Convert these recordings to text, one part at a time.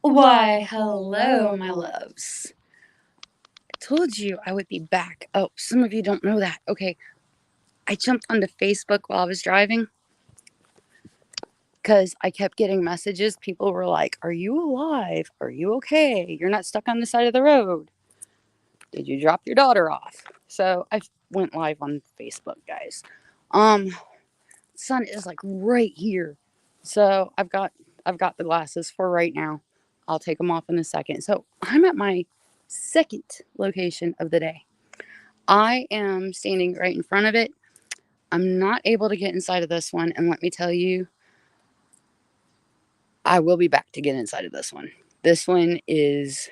Why, hello, my loves. I told you I would be back. Oh, some of you don't know that. Okay, I jumped onto Facebook while I was driving because I kept getting messages. People were like, "Are you alive? Are you okay? You're not stuck on the side of the road. Did you drop your daughter off?" So I went live on Facebook, guys. Um, Sun is like right here. So I've got the glasses for right now. I'll take them off in a second. So I'm at my second location of the day. I am standing right in front of it. I'm not able to get inside of this one, and let me tell you, I will be back to get inside of this one. This one is,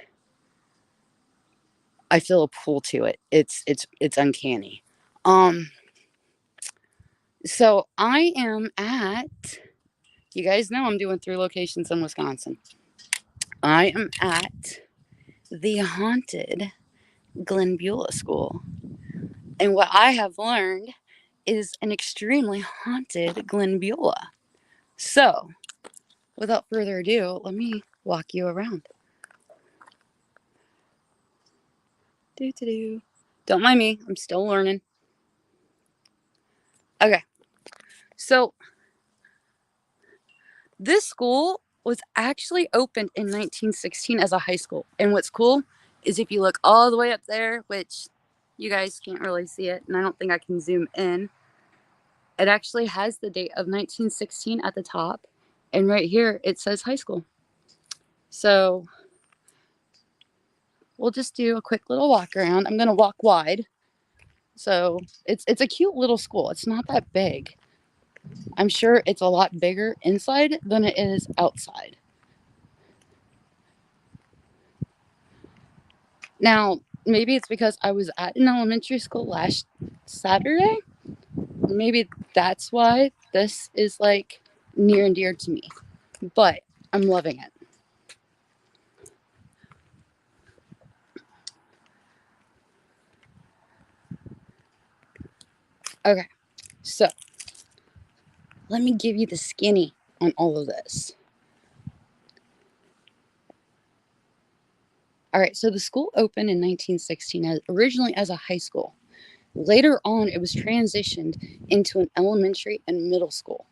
I feel a pull to it. It's uncanny. Um so I am at, you guys know I'm doing 3 locations in Wisconsin. I am at the haunted Glenbulah School. And what I have learned is an extremely haunted Glenbulah. So, without further ado, let me walk you around. Do. Don't mind me, I'm still learning. Okay, so this school was actually opened in 1916 as a high school. And what's cool is if you look all the way up there, which you guys can't really see it, and I don't think I can zoom in, it actually has the date of 1916 at the top. And right here, it says high school. So we'll just do a quick little walk around. I'm going to walk wide. So it's a cute little school. It's not that big. I'm sure it's a lot bigger inside than it is outside. Now, maybe it's because I was at an elementary school last Saturday. Maybe that's why this is like near and dear to me. But I'm loving it. Okay, so let me give you the skinny on all of this. All right, so the school opened in 1916 originally as a high school. Later on, it was transitioned into an elementary and middle school.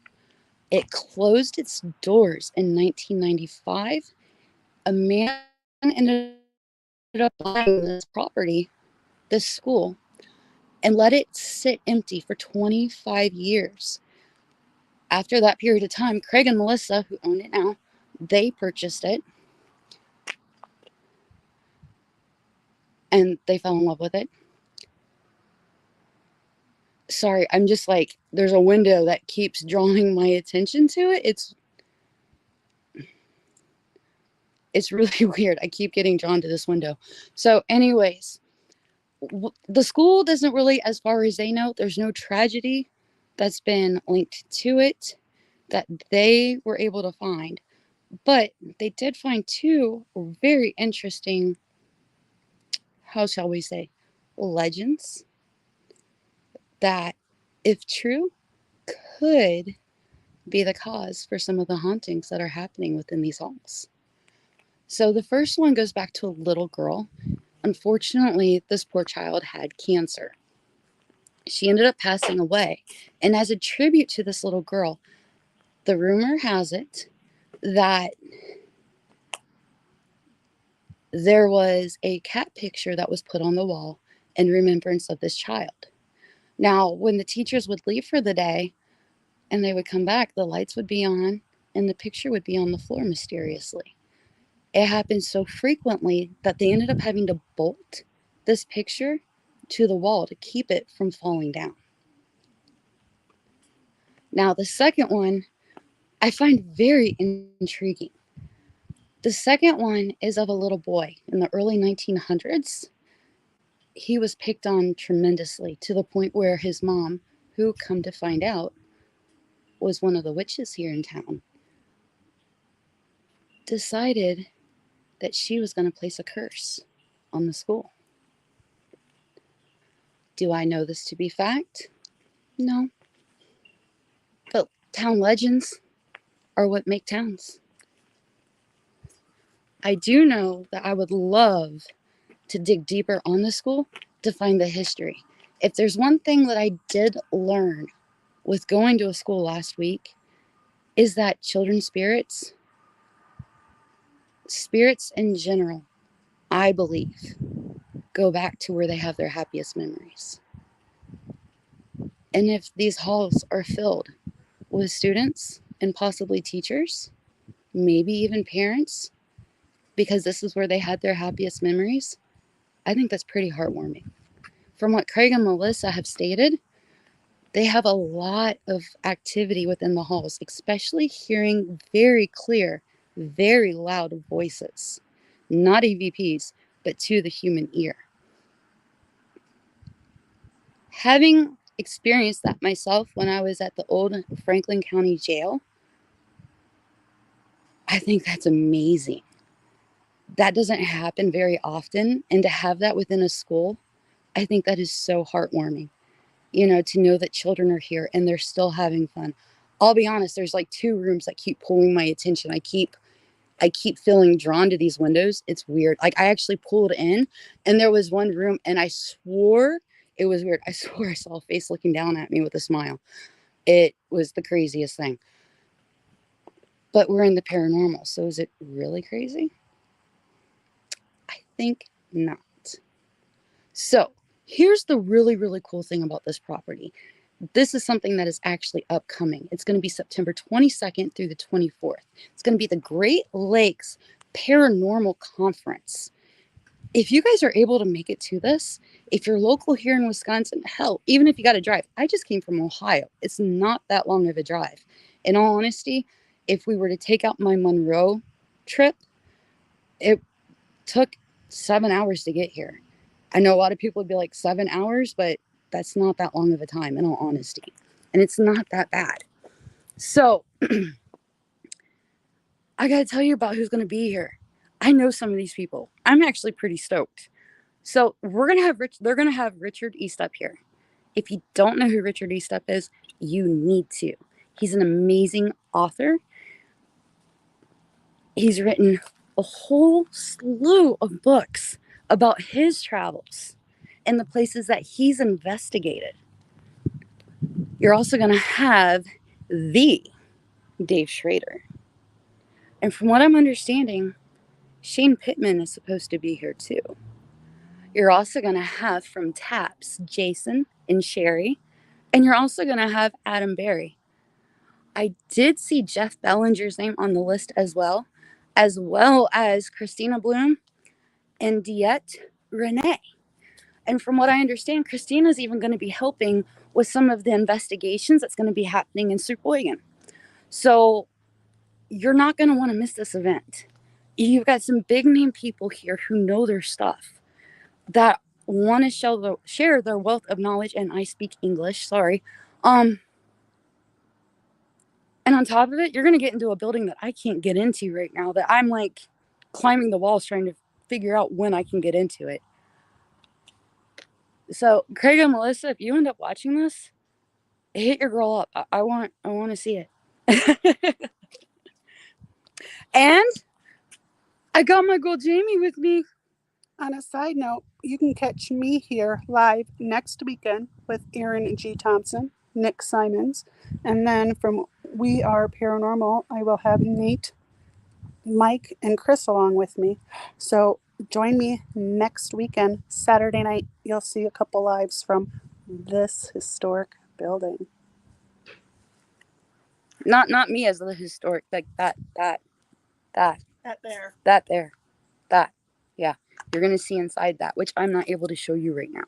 It closed its doors in 1995. A man ended up buying this property, this school, and let it sit empty for 25 years. After that period of time, Craig and Melissa, who own it now, they purchased it and they fell in love with it. Sorry, I'm just like, there's a window that keeps drawing my attention to it. It's really weird. I keep getting drawn to this window. So, anyways, the school doesn't really, as far as they know, there's no tragedy that's been linked to it that they were able to find. But they did find 2 very interesting, how shall we say, legends that, if true, could be the cause for some of the hauntings that are happening within these halls. So the first one goes back to a little girl. Unfortunately, this poor child had cancer. She ended up passing away. And as a tribute to this little girl, the rumor has it that there was a cat picture that was put on the wall in remembrance of this child. Now, when the teachers would leave for the day and they would come back, the lights would be on and the picture would be on the floor mysteriously. It happened so frequently that they ended up having to bolt this picture to the wall to keep it from falling down. Now, the second one I find very intriguing. The second one is of a little boy in the early 1900s. He was picked on tremendously to the point where his mom, who come to find out was one of the witches here in town, decided that she was going to place a curse on the school. Do I know this to be fact? No. But town legends are what make towns. I do know that I would love to dig deeper on the school to find the history. If there's one thing that I did learn with going to a school last week, is that children's spirits in general, I believe, go back to where they have their happiest memories. And if these halls are filled with students and possibly teachers, maybe even parents, because this is where they had their happiest memories, I think that's pretty heartwarming. From what Craig and Melissa have stated, they have a lot of activity within the halls, especially hearing very clear, very loud voices, not EVPs, but to the human ear. Having experienced that myself when I was at the old Franklin County Jail, I think that's amazing. That doesn't happen very often. And to have that within a school, I think that is so heartwarming. To know that children are here and they're still having fun. I'll be honest, there's like 2 rooms that keep pulling my attention. I keep feeling drawn to these windows. It's weird. Like, I actually pulled in and there was one room and I swore it was weird. I swore I saw a face looking down at me with a smile. It was the craziest thing. But we're in the paranormal, so is it really crazy? I think not. So here's the really, really cool thing about this property. This is something that is actually upcoming. It's going to be September 22nd through the 24th. It's going to be the Great Lakes Paranormal Conference. If you guys are able to make it to this, if you're local here in Wisconsin, hell, even if you got to drive, I just came from Ohio. It's not that long of a drive. In all honesty, if we were to take out my Monroe trip, it took 7 hours to get here. I know a lot of people would be like 7 hours, but that's not that long of a time, in all honesty. And it's not that bad. So I got to tell you about who's going to be here. I know some of these people. I'm actually pretty stoked. So they're going to have Richard Eastup here. If you don't know who Richard Eastup is, you need to. He's an amazing author. He's written a whole slew of books about his travels and the places that he's investigated. You're also going to have the Dave Schrader. And from what I'm understanding, Shane Pittman is supposed to be here too. You're also going to have from TAPS, Jason and Sherry. And you're also going to have Adam Berry. I did see Jeff Bellinger's name on the list as well as Christina Bloom and Diette Renee. And from what I understand, Christina's even going to be helping with some of the investigations that's going to be happening in Sheboygan. So you're not going to want to miss this event. You've got some big name people here who know their stuff, that want to share their wealth of knowledge, and I speak English, sorry. And on top of it, you're going to get into a building that I can't get into right now, that I'm like climbing the walls trying to figure out when I can get into it. So Craig and Melissa, if you end up watching this, hit your girl up. I want to see it. And I got my girl Jamie with me. On a side note, you can catch me here live next weekend with Aaron G. Thompson, Nick Simons, and then from We Are Paranormal, I will have Nate, Mike, and Chris along with me. So join me next weekend, Saturday night. You'll see a couple lives from this historic building. Not me as the historic, like that. Yeah. You're going to see inside that, which I'm not able to show you right now.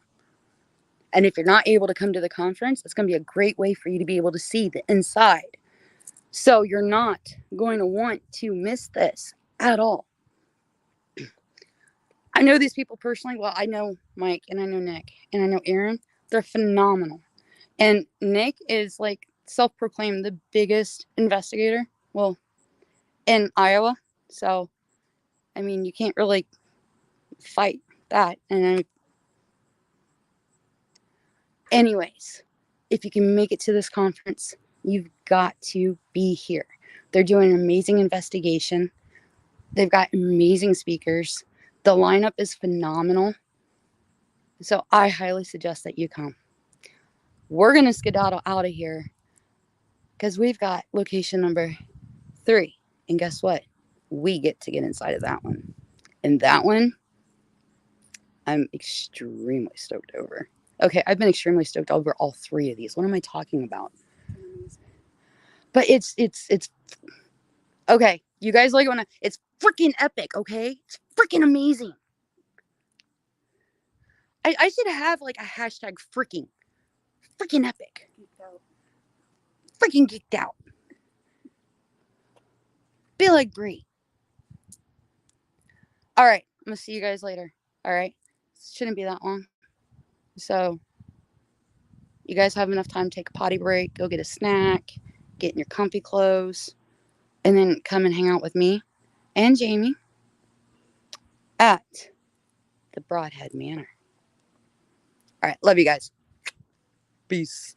And if you're not able to come to the conference, it's going to be a great way for you to be able to see the inside. So you're not going to want to miss this at all. I know these people personally. Well, I know Mike and I know Nick and I know Aaron. They're phenomenal. And Nick is like self-proclaimed the biggest investigator, well, in Iowa. So, I mean, you can't really fight that. And anyways, if you can make it to this conference, you've got to be here. They're doing an amazing investigation. They've got amazing speakers. The lineup is phenomenal. So I highly suggest that you come. We're going to skedaddle out of here because we've got location number 3. And guess what? We get inside of that one. And that one, I'm extremely stoked over. Okay, I've been extremely stoked over all 3 of these. What am I talking about? But it's okay. You guys like when it's freaking epic, okay? It's freaking amazing. I should have like a hashtag freaking epic. Freaking geeked out. Be like Brie. All right, I'm gonna see you guys later. All right, shouldn't be that long. So you guys have enough time to take a potty break, go get a snack, get in your comfy clothes, and then come and hang out with me and Jamie at the Broadhead Manor. All right, love you guys. Peace.